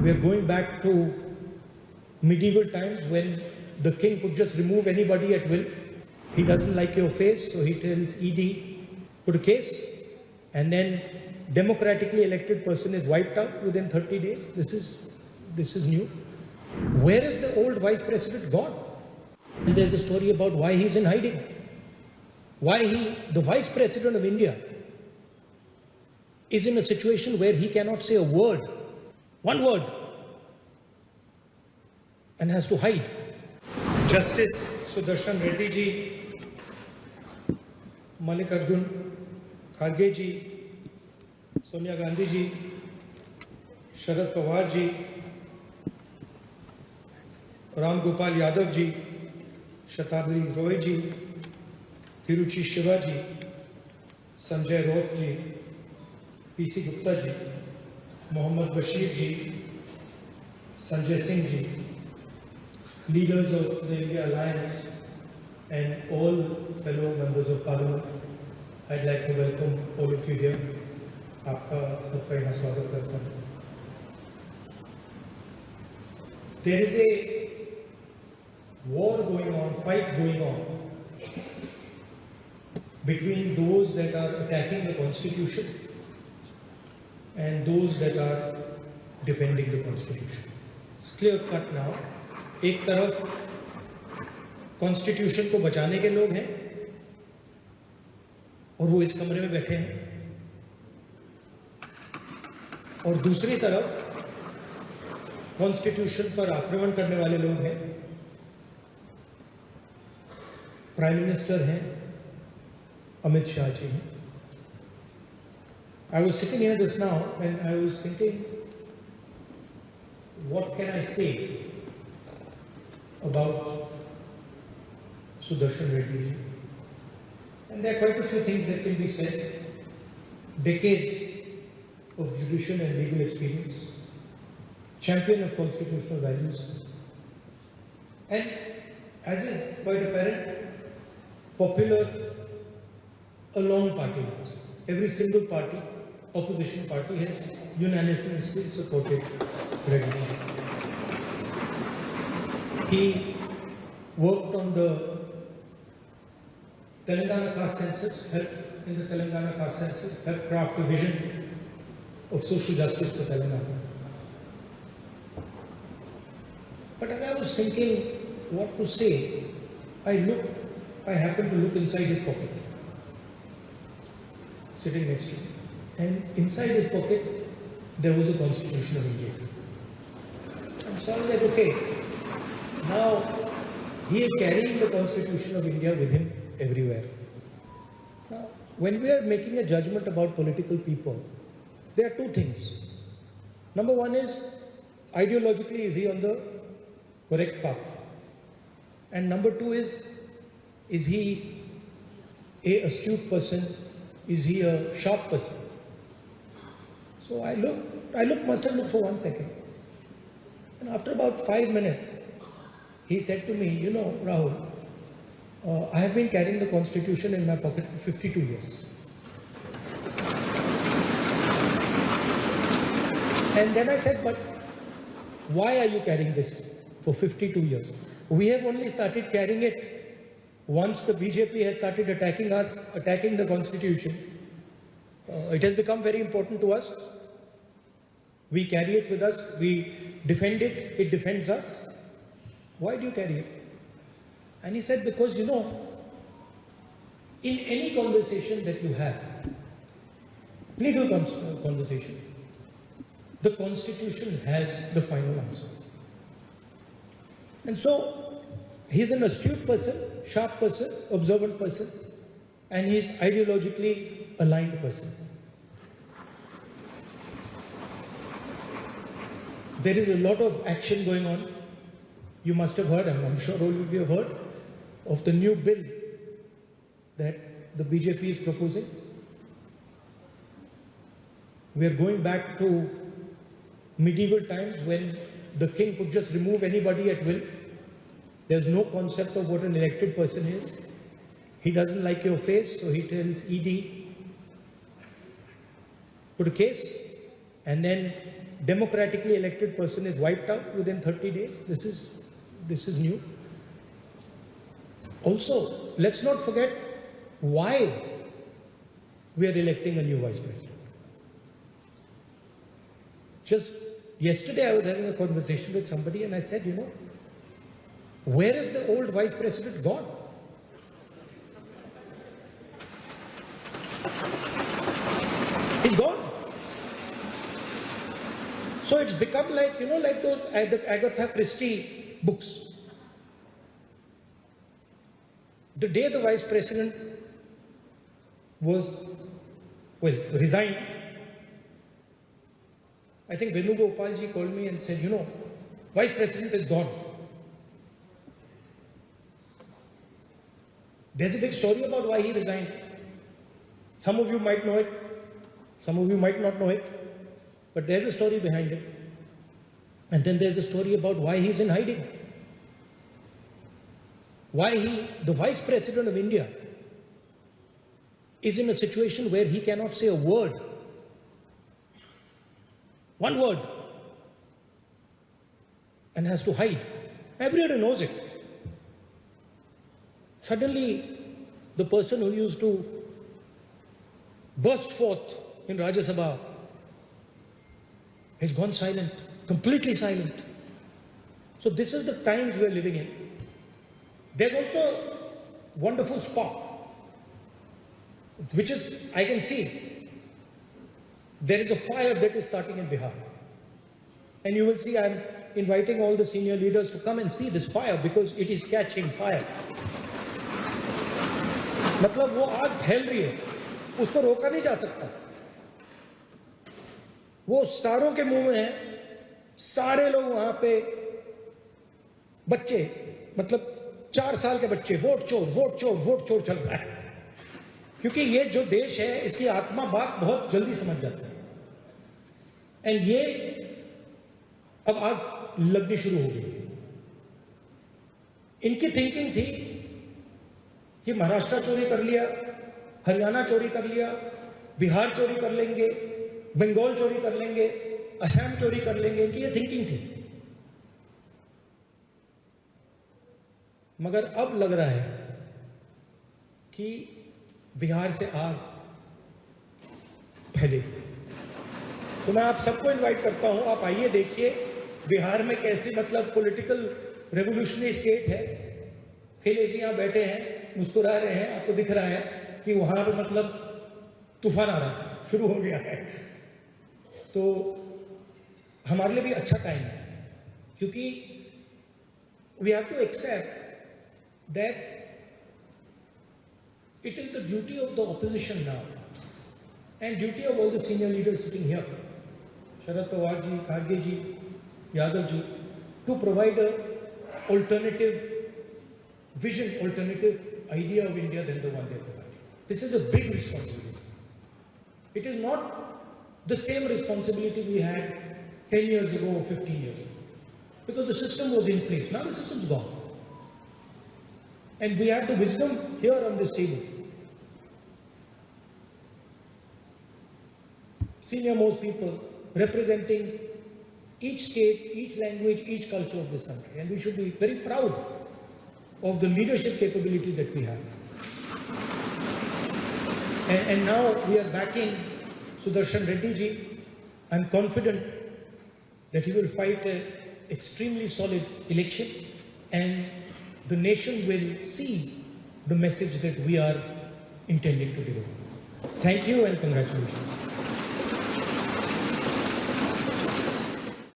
We are going back to medieval times when the king could just remove anybody at will. He doesn't like your face, so he tells ED, put a case, and then democratically elected person is wiped out within 30 days. This is new. Where is the old vice president gone? And there's a story about why he's in hiding. Why the vice president of India, is in a situation where he cannot say a word, one word, and has to hide. Justice Sudarshan Reddy ji, Mallikarjun Kharge ji, Sonia Gandhi ji, Sharad Pawar ji, Ram Gopal Yadav ji, Shatabdi Roy ji, Tiruchi Shiva ji, Sanjay Raut ji, PC Gupta ji, Mohammad Bashir ji, Sanjay Singh ji, leaders of the India Alliance and all fellow members of Parliament, I'd like to welcome all of you here. आपका सबका यहाँ स्वागत करता हूँ. There is a war going on, fight going on between those that are attacking the Constitution and those that are defending the Constitution. It's clear cut now. एक तरफ Constitution को बचाने के लोग हैं और वो इस कमरे में बैठे हैं, और दूसरी तरफ Constitution पर आक्रमण करने वाले लोग हैं. प्राइम मिनिस्टर हैं, अमित शाह जी हैं. I was sitting here just now and I was thinking, what can I say about Sudarshan Reddy ji? And there are quite a few things that can be said. Decades of judicial and legal experience, champion of constitutional values, and as is quite apparent, popular along party lines. Every single party, opposition party, has unanimously supported Reddy. He worked on the Telangana caste census, helped in the Telangana caste census, helped craft a vision of social justice for Telangana. But as I was thinking what to say, I happened to look inside his pocket, sitting next to me. And inside his pocket, there was a Constitution of India. And so I was like, okay, now he is carrying the Constitution of India with him everywhere. Now, when we are making a judgment about political people, there are two things. Number one is, ideologically, is he on the correct path? And number two is he a astute person? Is he a sharp person? So I must have looked for 1 second. And after about 5 minutes, he said to me, you know, Rahul, I have been carrying the Constitution in my pocket for 52 years. And then I said, but why are you carrying this for 52 years? We have only started carrying it once the BJP has started attacking us, attacking the Constitution. It has become very important to us. We carry it with us, we defend it, it defends us. Why do you carry it? And he said, because you know, in any conversation that you have, legal conversation, the Constitution has the final answer. And so, he's an astute person, sharp person, observant person, and he's ideologically aligned person. There is a lot of action going on. You must have heard, and I'm sure all of you have heard, of the new bill that the BJP is proposing. We are going back to medieval times when the king could just remove anybody at will. There's no concept of what an elected person is. He doesn't like your face, so he tells ED, put a case, and then democratically elected person is wiped out within 30 days. This is new. Also, let's not forget why we are electing a new vice president. Just yesterday I was having a conversation with somebody and I said, where is the old vice president gone? He's gone. So it's become like, like those Agatha Christie books. The day the vice president resigned, I think Venugopalji called me and said, vice president is gone. There's a big story about why he resigned. Some of you might know it, some of you might not know it, but there's a story behind it. And then there's a story about why he's in hiding. Why the vice president of India, is in a situation where he cannot say a word. One word. And has to hide. Everybody knows it. Suddenly, the person who used to burst forth in Rajya Sabha has gone silent, completely silent. So this is the times we are living in. There's also wonderful spark, which is, I can see, there is a fire that is starting in Bihar. And you will see I'm inviting all the senior leaders to come and see this fire because it is catching fire. मतलब वो आग फैल रही है, उसको रोका नहीं जा सकता. वो सारों के मुंह में है, सारे लोग वहां पे बच्चे, मतलब 4 साल के बच्चे, वोट चोर चल रहा है. क्योंकि ये जो देश है, इसकी आत्मा बात बहुत जल्दी समझ जाती है. एंड ये अब आग लगनी शुरू हो गई. इनकी थिंकिंग थी कि महाराष्ट्र चोरी कर लिया, हरियाणा चोरी कर लिया, बिहार चोरी कर लेंगे, बंगाल चोरी कर लेंगे, असम चोरी कर लेंगे. इनकी ये थिंकिंग थी. मगर अब लग रहा है कि बिहार से आग फैलेगी. तो मैं आप सबको इनवाइट करता हूं, आप आइए देखिए बिहार में कैसी मतलब पॉलिटिकल रेवोल्यूशनरी स्टेट है. अखिलेश जी यहां बैठे हैं, मुस्कुरा रहे हैं, आपको दिख रहा है कि वहां पे मतलब तूफान आ रहा है, शुरू हो गया है. तो हमारे लिए भी अच्छा टाइम है, क्योंकि we have to accept that it is the duty of the opposition now and duty of all the senior leaders sitting here, Sharad Pawar ji, Kharge ji, Yadav ji, to provide a alternative vision, alternative idea of India than the one they are providing. This is a big responsibility. It is not the same responsibility we had 10 years ago or 15 years ago, because the system was in place. Now the system is gone. And we have the wisdom here on this table. Senior most people representing each state, each language, each culture of this country. And we should be very proud of the leadership capability that we have. And now we are backing Sudarshan Reddy ji. I'm confident that he will fight an extremely solid election, and the nation will see the message that we are intending to deliver. Thank you and congratulations.